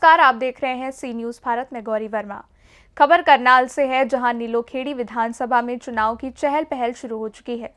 नमस्कार, आप देख रहे हैं सी न्यूज़ भारत में गौरी वर्मा। खबर करनाल से है, जहां नीलोखेड़ी विधानसभा में चुनाव की चहल पहल शुरू हो चुकी है।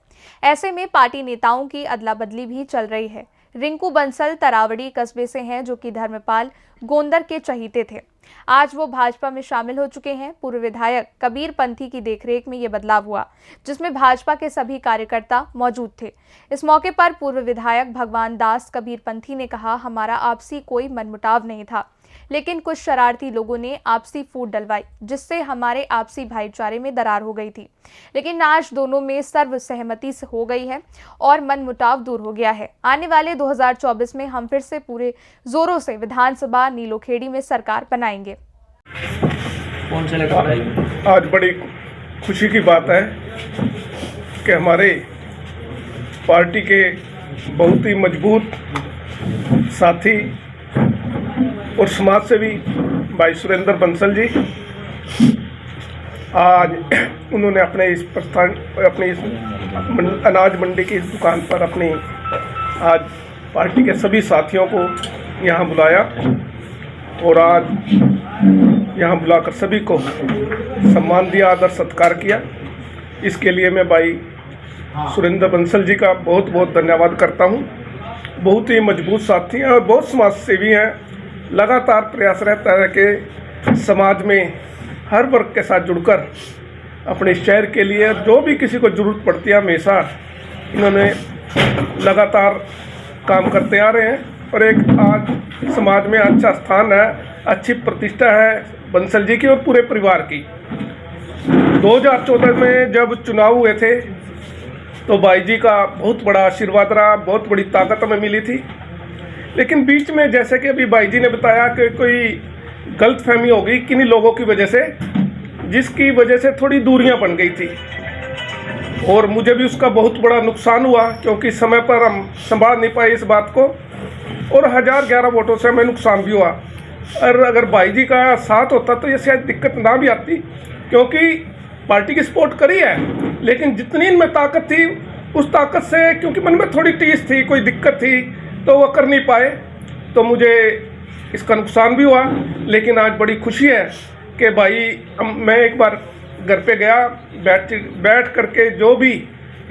ऐसे में पार्टी नेताओं की अदला बदली भी चल रही है। रिंकू बंसल तरावड़ी कस्बे से हैं, जो कि धर्मपाल गोंदर के चहीते थे। आज वो भाजपा में शामिल हो चुके हैं। पूर्व विधायक कबीर पंथी की देखरेख में ये बदलाव हुआ, जिसमें भाजपा के सभी कार्यकर्ता मौजूद थे। इस मौके पर पूर्व विधायक भगवान दास कबीर पंथी ने कहा, हमारा आपसी कोई मनमुटाव नहीं था, लेकिन कुछ शरारती लोगों ने आपसी फूट डलवाई, जिससे हमारे आपसी भाईचारे में दरार हो गई थी। लेकिन आज दोनों में सर्वसहमति से हो गई है और मनमुटाव दूर हो गया है। आने वाले 2024 में हम फिर से पूरे जोरों से विधानसभा नीलोखेड़ी में सरकार बनाएंगे। आज बड़ी खुशी की बात है कि हमारे पार्टी के बहुत ही मजबूत साथी और समाज सेवी भाई सुरेंद्र बंसल जी आज उन्होंने अपने इस अनाज मंडी की इस दुकान पर अपनी आज पार्टी के सभी साथियों को यहाँ बुलाया और आज यहाँ बुलाकर सभी को सम्मान दिया, आदर सत्कार किया। इसके लिए मैं भाई सुरेंद्र बंसल जी का बहुत बहुत धन्यवाद करता हूँ। बहुत ही मजबूत साथी हैं और बहुत समाज सेवी हैं। लगातार प्रयास रहता है कि समाज में हर वर्ग के साथ जुड़कर अपने शहर के लिए जो भी किसी को ज़रूरत पड़ती है, हमेशा इन्होंने लगातार काम करते आ रहे हैं और एक आज समाज में अच्छा स्थान है, अच्छी प्रतिष्ठा है बंसल जी की और पूरे परिवार की। 2014 में जब चुनाव हुए थे तो भाई जी का बहुत बड़ा आशीर्वाद रहा, बहुत बड़ी ताकत हमें मिली थी। लेकिन बीच में जैसे कि अभी भाई जी ने बताया कि कोई गलतफहमी हो गई किन्हीं लोगों की वजह से, जिसकी वजह से थोड़ी दूरियां बन गई थी और मुझे भी उसका बहुत बड़ा नुकसान हुआ, क्योंकि समय पर हम संभाल नहीं पाए इस बात को और 1011 वोटों से हमें नुकसान भी हुआ। और अगर भाई जी का साथ होता तो ये शायद दिक्कत ना भी आती, क्योंकि पार्टी की सपोर्ट करी है, लेकिन जितनी इनमें ताकत थी उस ताकत से, क्योंकि मन में थोड़ी टीस थी, कोई दिक्कत थी, तो वो कर नहीं पाए, तो मुझे इसका नुकसान भी हुआ। लेकिन आज बड़ी खुशी है कि भाई मैं एक बार घर पे गया, बैठ करके जो भी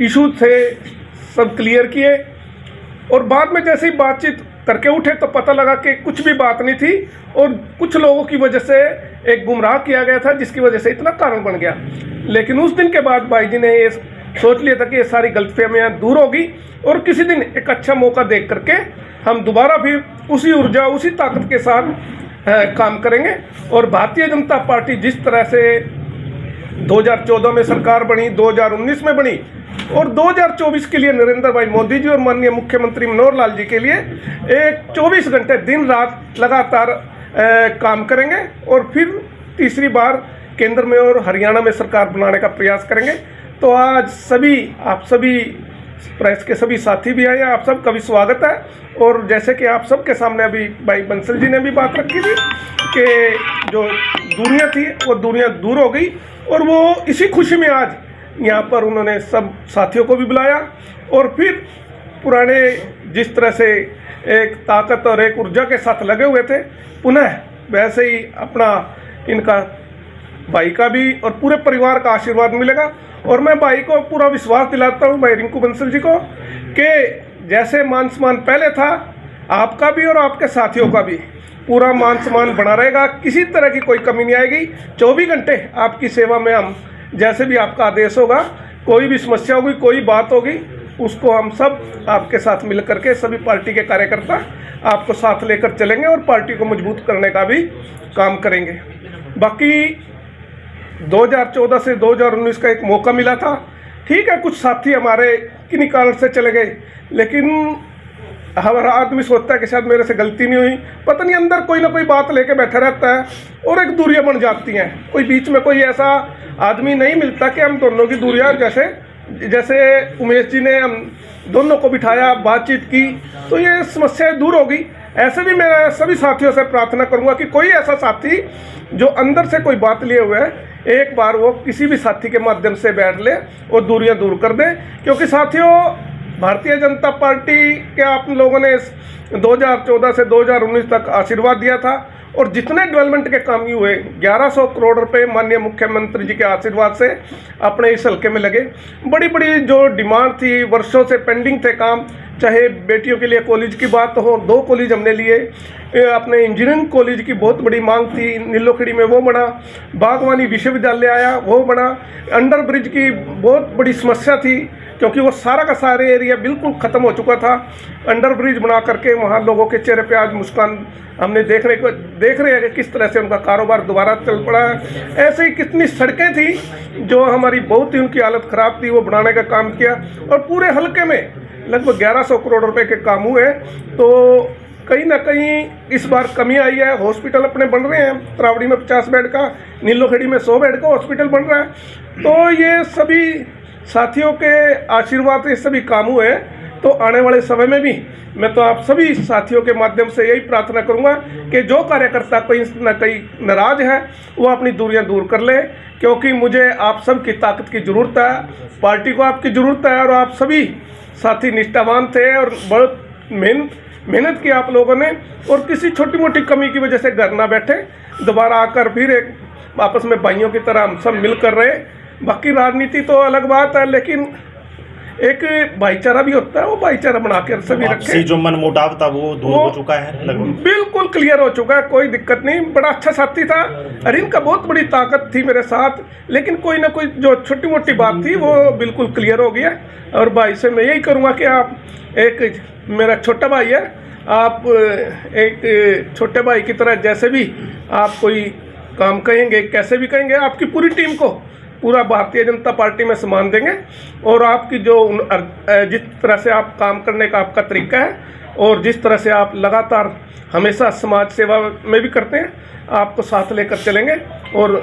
इशू थे सब क्लियर किए और बाद में जैसे ही बातचीत करके उठे तो पता लगा कि कुछ भी बात नहीं थी और कुछ लोगों की वजह से एक गुमराह किया गया था, जिसकी वजह से इतना कारण बन गया। लेकिन उस दिन के बाद भाई जी ने ये सोच लिया था कि ये सारी गलतफहमियां दूर होगी और किसी दिन एक अच्छा मौका देख करके हम दोबारा फिर उसी ऊर्जा, उसी ताकत के साथ काम करेंगे। और भारतीय जनता पार्टी जिस तरह से 2014 में सरकार बनी, 2019 में बनी और 2024 के लिए नरेंद्र भाई मोदी जी और माननीय मुख्यमंत्री मनोहर लाल जी के लिए एक 24 घंटे दिन रात लगातार काम करेंगे और फिर तीसरी बार केंद्र में और हरियाणा में सरकार बनाने का प्रयास करेंगे। तो आज आप सभी प्रेस के सभी साथी भी आए हैं, आप सबका भी स्वागत है। और जैसे कि आप सबके सामने अभी भाई बंसल जी ने भी बात रखी थी कि जो दूरियां थी वो दूरियां दूर हो गई और वो इसी खुशी में आज यहाँ पर उन्होंने सब साथियों को भी बुलाया और फिर पुराने जिस तरह से एक ताकत और एक ऊर्जा के साथ लगे हुए थे, पुनः वैसे ही अपना इनका भाई का भी और पूरे परिवार का आशीर्वाद मिलेगा। और मैं भाई को पूरा विश्वास दिलाता हूँ, भाई रिंकू बंसल जी को, कि जैसे मान सम्मान पहले था, आपका भी और आपके साथियों का भी पूरा मान सम्मान बना रहेगा, किसी तरह की कोई कमी नहीं आएगी। 24 घंटे आपकी सेवा में हम, जैसे भी आपका आदेश होगा, कोई भी समस्या होगी, कोई बात होगी, उसको हम सब आपके साथ मिल करके सभी पार्टी के कार्यकर्ता आपको साथ लेकर चलेंगे और पार्टी को मजबूत करने का भी काम करेंगे। बाकी 2014 से 2019 का एक मौका मिला था, ठीक है, कुछ साथी हमारे किन्हीं कारण से चले गए, लेकिन हर आदमी सोचता है कि शायद मेरे से गलती नहीं हुई, पता नहीं अंदर कोई ना कोई बात लेके बैठा रहता है और एक दूरियां बन जाती हैं। कोई बीच में कोई ऐसा आदमी नहीं मिलता कि हम दोनों की दूरियां, जैसे उमेश जी ने हम दोनों को बिठाया, बातचीत की, तो ये समस्याएं दूर होगी। ऐसे भी मैं सभी साथियों से प्रार्थना करूंगा कि कोई ऐसा साथी जो अंदर से कोई बात लिए हुए है, एक बार वो किसी भी साथी के माध्यम से बैठ ले और दूरियां दूर कर दे। क्योंकि साथियों, भारतीय जनता पार्टी के आप लोगों ने 2014 से 2019 तक आशीर्वाद दिया था और जितने डेवलपमेंट के काम ही हुए 1100 करोड़ रुपए माननीय मुख्यमंत्री जी के आशीर्वाद से अपने इस हल्के में लगे। बड़ी बड़ी जो डिमांड थी, वर्षों से पेंडिंग थे काम, चाहे बेटियों के लिए कॉलेज की बात हो, 2 कॉलेज हमने लिए, अपने इंजीनियरिंग कॉलेज की बहुत बड़ी मांग थी, नीलोखेड़ी में वो बना, बागवानी विश्वविद्यालय आया वो बना, अंडर ब्रिज की बहुत बड़ी समस्या थी क्योंकि वो सारा का सारा एरिया बिल्कुल ख़त्म हो चुका था। अंडर ब्रिज बना करके वहाँ लोगों के चेहरे पे आज मुस्कान हमने देख रहे हैं कि किस तरह से उनका कारोबार दोबारा चल पड़ा है। ऐसे ही कितनी सड़कें थी जो हमारी बहुत ही उनकी हालत ख़राब थी, वो बनाने का काम किया और पूरे हल्के में लगभग 1100 करोड़ रुपए के काम हुए। तो कहीं ना कहीं इस बार कमी आई है। हॉस्पिटल अपने बन रहे हैं, त्रावड़ी में 50 बेड का, नीलोखेड़ी में 100 बेड का हॉस्पिटल बन रहा है। तो ये सभी साथियों के आशीर्वाद से सभी काम हुए हैं। तो आने वाले समय में भी मैं तो आप सभी साथियों के माध्यम से यही प्रार्थना करूंगा कि जो कार्यकर्ता कहीं न कहीं नाराज है वो अपनी दूरियां दूर कर ले, क्योंकि मुझे आप सब की ताकत की ज़रूरत है, पार्टी को आपकी ज़रूरत है। और आप सभी साथी निष्ठावान थे और बहुत मेहनत की आप लोगों ने, और किसी छोटी मोटी कमी की वजह से घर ना बैठे, दोबारा आकर फिर एक आपस में भाइयों की तरह हम सब मिल कर रहे। बाकी राजनीति तो अलग बात है, लेकिन एक भाईचारा भी होता है, वो भाईचारा बनाकर सभी रखे। जो मनमुटाव था वो दूर हो चुका है, लगभग बिल्कुल क्लियर हो चुका है, कोई दिक्कत नहीं। बड़ा अच्छा साथी था, अरिन का बहुत बड़ी ताकत थी मेरे साथ, लेकिन कोई ना कोई जो छोटी मोटी बात थी वो बिल्कुल क्लियर हो गया। और भाई से मैं यही करूँगा कि आप एक मेरा छोटा भाई है, आप एक छोटे भाई की तरह जैसे भी आप कोई काम कहेंगे, कैसे भी कहेंगे, आपकी पूरी टीम को पूरा भारतीय जनता पार्टी में सम्मान देंगे। और आपकी जो जिस तरह से आप काम करने का आपका तरीका है और जिस तरह से आप लगातार हमेशा समाज सेवा में भी करते हैं, आपको साथ लेकर चलेंगे। और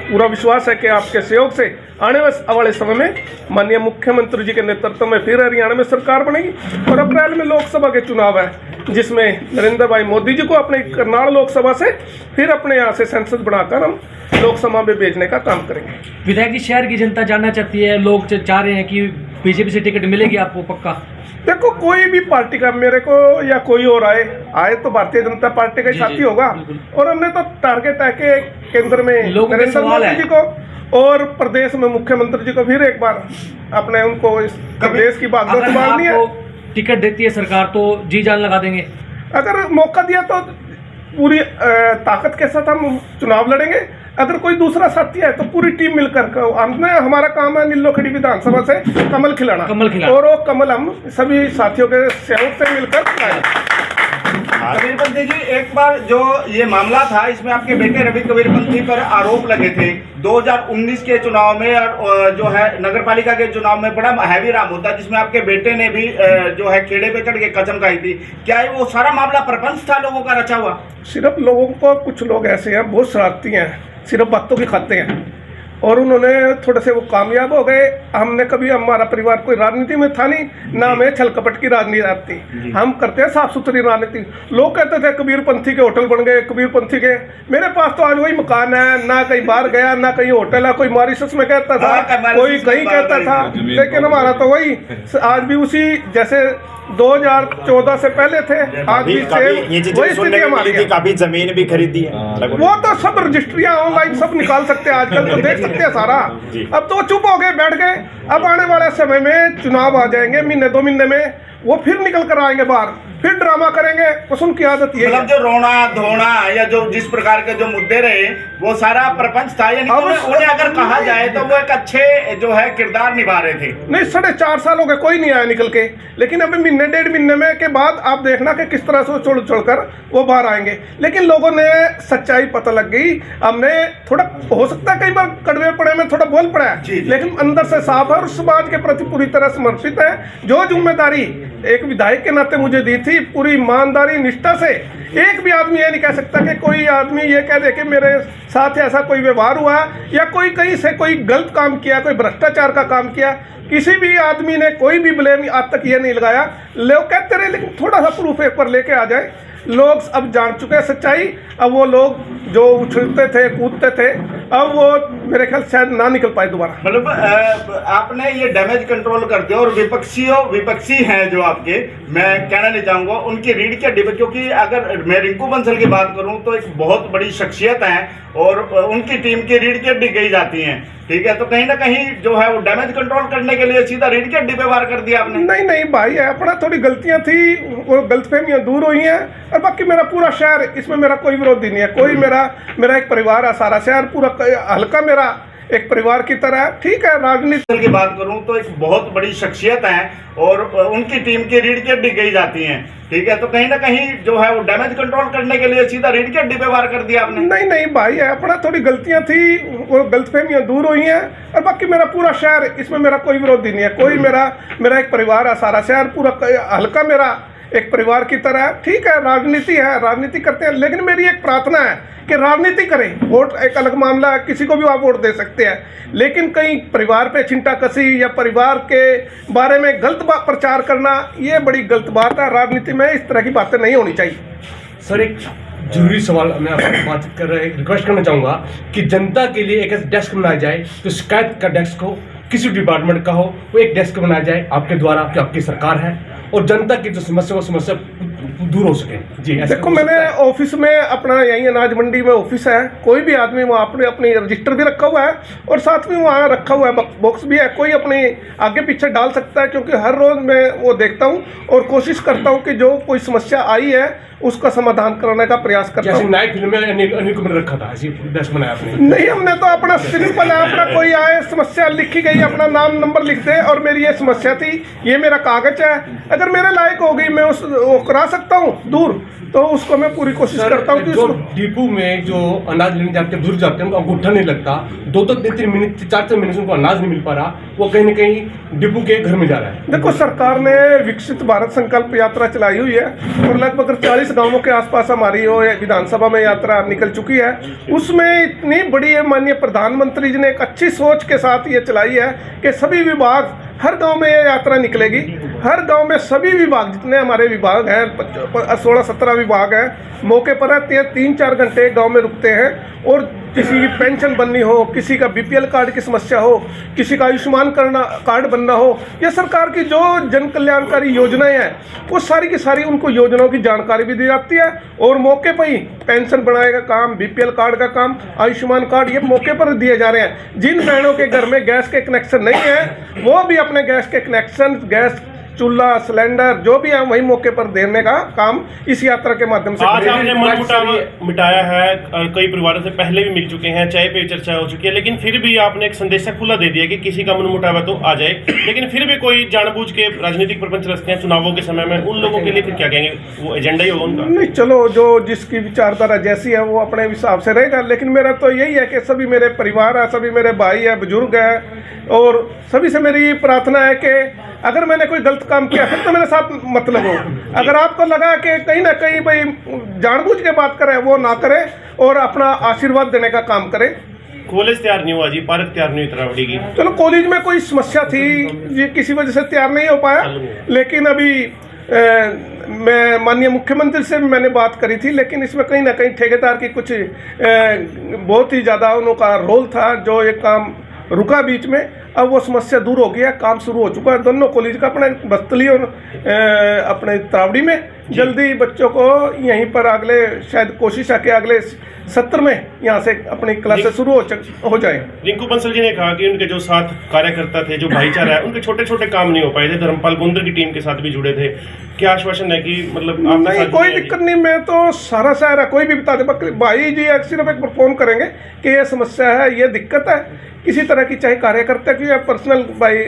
पूरा विश्वास है कि आपके सहयोग से आने वाले समय में माननीय मुख्यमंत्री जी के नेतृत्व में फिर हरियाणा में सरकार बनेगी। और अप्रैल में लोकसभा के चुनाव है, जिसमें नरेंद्र भाई मोदी जी को अपने करनाल लोकसभा से फिर अपने यहाँ से संसद बनाकर हम लोकसभा में भेजने का काम करेंगे। विधायक जी, शहर की जनता जानना चाहती है, लोग चाह रहे हैं कि बीजेपी से टिकट मिलेगी आपको पक्का? देखो, कोई भी पार्टी का मेरे को या कोई और आए तो भारतीय जनता पार्टी का ही साथी होगा। और हमने तो टारगेट है कि केंद्र में नरेंद्र मोदी जी को और प्रदेश में मुख्यमंत्री जी को फिर एक बार अपने उनको इस प्रदेश की बागडोर संभालनी है। टिकट देती है सरकार तो जी जान लगा देंगे। अगर मौका दिया तो पूरी ताकत के साथ हम चुनाव लड़ेंगे। अगर कोई दूसरा साथी है तो पूरी टीम मिलकर हमने, हमारा काम है नीलोखेड़ी विधानसभा से कमल खिलाना, और वो कमल हम सभी साथियों के सहयोग से मिलकर खिलाएंगे। कबीरपंथी जी, एक बार जो ये मामला था, इसमें आपके बेटे रवि कबीरपंथी पर आरोप लगे थे 2019 के चुनाव में, और जो है नगर पालिका के चुनाव में बड़ा हैवी राम होता, जिसमें आपके बेटे ने भी जो है खेड़े पे चढ़ के कसम खाई थी। क्या वो सारा मामला प्रपंच था लोगों का रचा हुआ? सिर्फ लोगों को, कुछ लोग ऐसे हैं बहुत शरारती हैं, सिर्फ बातों की खाते हैं, और उन्होंने थोड़े से वो कामयाब हो गए। हमने कभी, हमारा परिवार कोई राजनीति में था नहीं, ना हमें छल कपट की राजनीति आती। हम करते हैं साफ सुथरी राजनीति। लोग कहते थे कबीरपंथी के होटल बन गए, कबीरपंथी के। मेरे पास तो आज वही मकान है, ना कहीं बाहर गया, ना कहीं होटल है। कोई मॉरिशस में कहता था, कोई कहीं कहता था, लेकिन हमारा तो वही आज भी उसी जैसे 2014 से पहले थे, आज भी वही स्थिति हमारी है। काफी जमीन भी खरीदी है, वो तो सब रजिस्ट्रियां ऑनलाइन सब निकाल सकते हैं आजकल, तो देख सकते हैं सारा। अब तो चुप हो गए, बैठ गए। अब आने वाले समय में चुनाव आ जाएंगे, महीने 2 महीने में वो फिर निकल कर आएंगे बाहर, फिर ड्रामा करेंगे। बस उनकी आदत ये है। जो रोना धोना या जो जिस प्रकार के जो मुद्दे रहे वो सारा प्रपंच था, यानी उन्हें अगर कहा जाए तो वो एक अच्छे जो है किरदार निभा रहे थे। नहीं, 4.5 साल हो गए, कोई नहीं आया निकल के। लेकिन अभी महीने 1.5 महीने में के बाद आप देखना कि किस तरह से चढ़ चढ़कर वो बाहर आएंगे। लेकिन लोगों ने सच्चाई पता लग गई। हमने थोड़ा, हो सकता है कई बार कड़वे पड़े में थोड़ा बोल पड़ा है, लेकिन अंदर से साफ है और समाज के प्रति पूरी तरह समर्पित है। जो जिम्मेदारी एक विधायक के नाते मुझे दी थी, पूरी ईमानदारी निष्ठा से। एक भी आदमी ये नहीं कह सकता कि कोई आदमी ये कह दे कि मेरे साथ ऐसा कोई व्यवहार हुआ या कोई कहीं से कोई गलत काम किया, कोई भ्रष्टाचार का काम किया। किसी भी आदमी ने कोई भी ब्लेम आज तक ये नहीं लगाया। लोग कहते रहे, लेकिन थोड़ा सा प्रूफ एक पर लेके आ जाए। लोग अब जान चुके हैं सच्चाई। अब वो लोग जो उछलते थे कूदते थे, अब वो मेरे ख्याल शायद ना निकल पाए दोबारा। मतलब आपने ये डैमेज कंट्रोल कर दिया, और विपक्षी हैं जो आपके, मैं कहना नहीं चाहूंगा उनकी रीढ़ की हड्डी पे, क्योंकि अगर मैं रिंकू बंसल की बात करूं तो एक बहुत बड़ी शख्सियत है और उनकी टीम की रीढ़ की हड्डी गई जाती है, ठीक है, तो कहीं ना कहीं जो है वो डैमेज कंट्रोल करने के लिए सीधा रीढ़ की हड्डी पे वार कर दिया आपने। नहीं नहीं भाई, अपना थोड़ी गलतियां थी, वो गलतफहमियां दूर हुई हैं, और बाकी मेरा पूरा शहर, इसमें मेरा कोई विरोधी नहीं है, कोई मेरा एक परिवार है, सारा शहर पूरा हल्का मेरा एक परिवार की तरह है, ठीक है। राजनीति की बात करूं तो एक बहुत बड़ी शख्सियत है और उनकी टीम की रीढ़ की हड्डी गई जाती है, ठीक है, तो कहीं ना कहीं जो है वो डैमेज कंट्रोल करने के लिए सीधा रीढ़ की हड्डी पे वार कर दिया आपने। नहीं नहीं भाई, अपना थोड़ी गलतियां थी, वो गलतफहमियां दूर हुई हैं, और बाकी मेरा पूरा शहर, इसमें मेरा कोई विरोधी नहीं है, कोई मेरा एक परिवार है, सारा शहर पूरा हल्का मेरा एक परिवार की तरह है, ठीक है। राजनीति है, राजनीति करते हैं, लेकिन मेरी एक प्रार्थना है कि राजनीति करें। वोट एक अलग मामला है, किसी को भी आप वोट दे सकते हैं, लेकिन कहीं परिवार पे चिंता कसी या परिवार के बारे में गलत प्रचार करना, ये बड़ी गलत बात है। राजनीति में इस तरह की बातें नहीं होनी चाहिए। सर, एक जरूरी सवाल मैं आपसे बातचीत कर रहा, एक रिक्वेस्ट करना चाहूँगा कि जनता के लिए एक ऐसा डेस्क बनाया जाए, तो शिकायत का डेस्क हो, किसी डिपार्टमेंट का हो, वो एक डेस्क बनाया जाए आपके द्वारा, कि आपकी सरकार है, और जनता की जो समस्या दूर हो सके। जी, देखो, मैंने ऑफिस में अपना, यही अनाज मंडी में ऑफिस है, कोई भी आदमी वहाँ अपनी रजिस्टर भी रखा हुआ है, और साथ में वहाँ रखा हुआ है बॉक्स भी है, कोई अपने आगे पीछे डाल सकता है, क्योंकि हर रोज़ मैं वो देखता हूँ और कोशिश करता हूँ कि जो कोई समस्या आई है उसका समाधान करने का प्रयास करता हूँ। नई फिल्म में अनिल को मैंने रखा था, ऐसी डेस्क बनाया आपने? नहीं, हमने तो अपना सिंपल है, अपना कोई आए, समस्या लिखी गई, अपना नाम नंबर लिख दे, और मेरी ये समस्या थी, ये मेरा कागज है, अगर मेरे लायक हो गई, मैं वो करा सकता हूँ दूर, तो उसको मैं पूरी कोशिश करता हूँ कि जो डिपो में जो अनाज लेने जाते हैं, दूर जाते हैं, उनको अंगूठा नहीं लगता, 2-3 मिनट 4 मिनट से उनको अनाज नहीं मिल पा रहा, वो कहीं ना कहीं डिपो के घर में जा रहा है। देखो, सरकार ने विकसित भारत संकल्प यात्रा चलाई हुई है, और लगभग 40 गांवों के आसपास हमारी वो विधानसभा में यात्रा निकल चुकी है। उसमें इतनी बड़ी माननीय प्रधानमंत्री जी ने एक अच्छी सोच के साथ ये चलाई है कि सभी विभाग, हर गांव में ये यात्रा निकलेगी, हर गांव में सभी विभाग, जितने हमारे विभाग हैं, 16-17 विभाग हैं, मौके पर रहते हैं, 3-4 घंटे गांव में रुकते हैं, और किसी की पेंशन बननी हो, किसी का बीपीएल कार्ड की समस्या हो, किसी का आयुष्मान कार्ड बनना हो, या सरकार की जो जन कल्याणकारी योजनाएं हैं, वो सारी की सारी उनको योजनाओं की जानकारी भी दी जाती है, और मौके पर ही पेंशन बनाने का काम, बीपीएल कार्ड का काम, आयुष्मान कार्ड, ये मौके पर दिए जा रहे हैं। जिन बहनों के घर में गैस के कनेक्शन नहीं है, वो भी अपने गैस के कनेक्शन, गैस चूल्हा, सिलेंडर जो भी है वही मौके पर देने का काम इस यात्रा के माध्यम से। आज आपने मनमुटाव मिटाया है, कई परिवारों से पहले भी मिल चुके हैं, चाय पे चर्चा हो चुकी है, लेकिन फिर भी आपने एक संदेशा खुला दे दिया कि किसी का मनमुटाव है तो आ जाए, लेकिन फिर भी कोई जानबूझ के राजनीतिक प्रपंच रचते हैं चुनावों के समय में, उन लोगों के लिए फिर क्या कहेंगे? वो एजेंडा ही होगा उनका? नहीं, चलो, जो जिसकी विचारधारा जैसी है वो अपने हिसाब से रहेगा, लेकिन मेरा तो यही है कि सभी मेरे परिवार है, सभी मेरे भाई है, बुजुर्ग है, और सभी से मेरी प्रार्थना है कि अगर मैंने कोई गलत काम किया फिर तो मेरे साथ मत लगो। अगर आपको लगा कि कहीं ना कहीं भाई जानबूझ के बात करे, वो ना करे, और अपना आशीर्वाद देने का काम करे। कॉलेज तैयार नहीं हुआ जी, पार्क तैयार नहीं उतरा की? चलो, कॉलेज में कोई समस्या थी, ये किसी वजह से तैयार नहीं हो पाया, लेकिन अभी मैं माननीय मुख्यमंत्री से भी मैंने बात करी थी, लेकिन इसमें कहीं ना कहीं ठेकेदार की कुछ बहुत ही ज़्यादा उनका रोल था, जो ये काम रुका बीच में। अब वो समस्या दूर हो गया, काम शुरू हो चुका है दोनों कॉलेज का, अपने बस्तली और अपने तावड़ी में। जल्दी बच्चों को यहीं पर अगले, शायद कोशिश है कि अगले सत्र में यहाँ से अपनी क्लासेस शुरू हो जाए। रिंकू बंसल जी ने कहा कि उनके जो साथ कार्यकर्ता थे, जो भाईचारा है, उनके छोटे छोटे काम नहीं हो पाए थे, धर्मपाल गुंदर की टीम के साथ भी जुड़े थे, क्या आश्वासन है कि मतलब नहीं, कोई दिक्कत नहीं, मैं तो सारा शहर है, कोई भी बता दे, भाई जी सिर्फ एक फोन करेंगे कि ये समस्या है, ये दिक्कत है, किसी तरह की, चाहे कार्यकर्ता की या पर्सनल भाई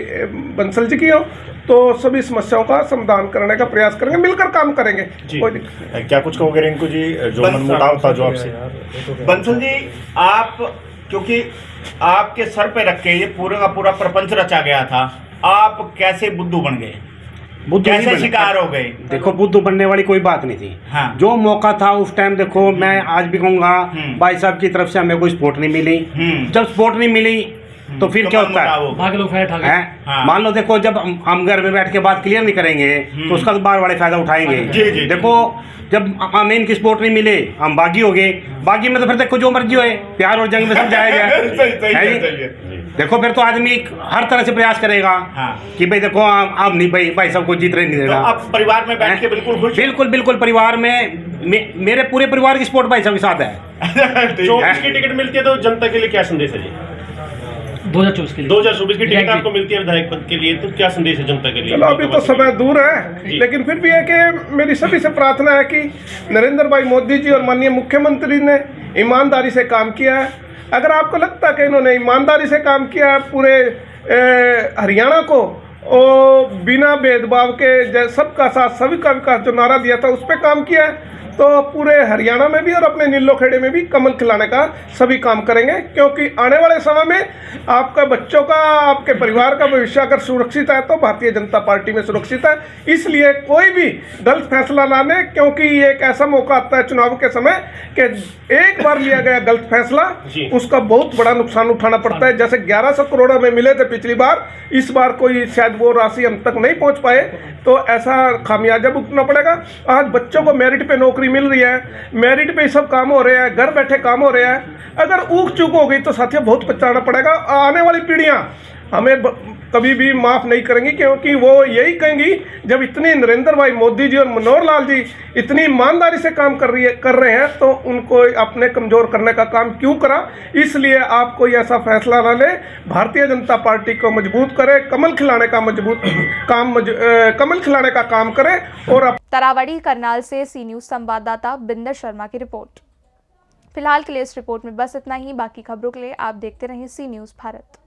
बंसल जी की हो, तो सभी समस्याओं का समाधान करने का प्रयास करेंगे, मिलकर काम करेंगे। कोई दिक्कत नहीं। क्या कुछ कहोगे रिंकू जी, जो मनमुटाव था जो आपसे? बंसल जी, आप, क्योंकि आपके सर पे रख के ये पूरा का पूरा प्रपंच रचा गया था, आप कैसे बुद्धू बन गए, कैसे शिकार हो गए? देखो, बुद्धू बनने वाली कोई बात नहीं थी। हाँ। जो मौका था उस टाइम, देखो मैं आज भी कहूँगा, भाई साहब की तरफ से हमें कोई सपोर्ट नहीं मिली। जब सपोर्ट नहीं मिली, तो फिर क्या होता है? वहाँ के लोग फायदा उठा हैं? हाँ। मान लो देखो, जब हम घर में बैठ के बात क्लियर नहीं करेंगे तो उसका तो बार वाले फायदा उठाएंगे। जी, जी, देखो, जब हमें इनकी सपोर्ट नहीं मिले, हम बागी हो गए। बागी में तो फिर देखो जो मर्जी होए, प्यार और जंग में सब जाएगा। सही है है, जी? सही है। देखो फिर तो आदमी हर तरह से प्रयास करेगा हाँ। कि भाई देखो, आप नहीं, भाई सबको जीत रहे नहीं तो देगा। आप परिवार में बैठ के बिल्कुल खुश हैं? बिल्कुल बिल्कुल, परिवार में मेरे पूरे परिवार की सपोर्ट भाई साहब के साथ है। ठीक है। 24 की टिकट मिलती है तो जनता के लिए क्या संदेश है जी? 2024 के लिए 2024 की टिकट Exactly. आपको मिलती है विधायक पद के लिए, तो क्या संदेश है जनता के लिए? चलो अभी तो समय दूर है, जी। लेकिन फिर भी है कि मेरी सभी से प्रार्थना है कि नरेंद्र भाई मोदी जी और माननीय मुख्यमंत्री ने ईमानदारी से काम किया है। अगर आपको लगता है कि इन्होंने ईमानदारी से काम किया है, पूरे हरियाणा को बिना भेदभाव के सबका साथ सभी का विकास जो नारा दिया था उस पर काम किया है, तो पूरे हरियाणा में भी और अपने नीलो खेड़े में भी कमल खिलाने का सभी काम करेंगे। क्योंकि आने वाले समय में आपका बच्चों का, आपके परिवार का भविष्य अगर सुरक्षित है तो भारतीय जनता पार्टी में सुरक्षित है। इसलिए कोई भी गलत फैसला ना ले, क्योंकि ये एक ऐसा मौका आता है चुनाव के समय कि एक बार लिया गया गलत फैसला जी। उसका बहुत बड़ा नुकसान उठाना पड़ता है। जैसे 1100 करोड़ में मिले थे पिछली बार, इस बार कोई शायद वो राशि हम तक नहीं पहुंच पाए, तो ऐसा खामियाजा भुगतना पड़ेगा। आज बच्चों को मेरिट पे नौकरी मिल रही है, मेरिट पे सब काम हो रहे हैं, घर बैठे काम हो रहे हैं। अगर ऊक चूक हो गई तो साथियों बहुत पछताना पड़ेगा। आने वाली पीढ़ियां हमें कभी भी माफ नहीं करेंगी, क्योंकि वो यही कहेंगी जब इतनी नरेंद्र भाई मोदी जी और मनोहर लाल जी इतनी ईमानदारी से काम कर रहे हैं तो उनको अपने कमजोर करने का काम क्यों करा। इसलिए आप कोई ऐसा फैसला ना ले, भारतीय जनता पार्टी को मजबूत करे, कमल खिलाने का काम करे। और तरावड़ी करनाल से सी न्यूज संवाददाता बिंदर शर्मा की रिपोर्ट। फिलहाल के लिए इस रिपोर्ट में बस इतना ही। बाकी खबरों के लिए आप देखते रहें सी न्यूज भारत।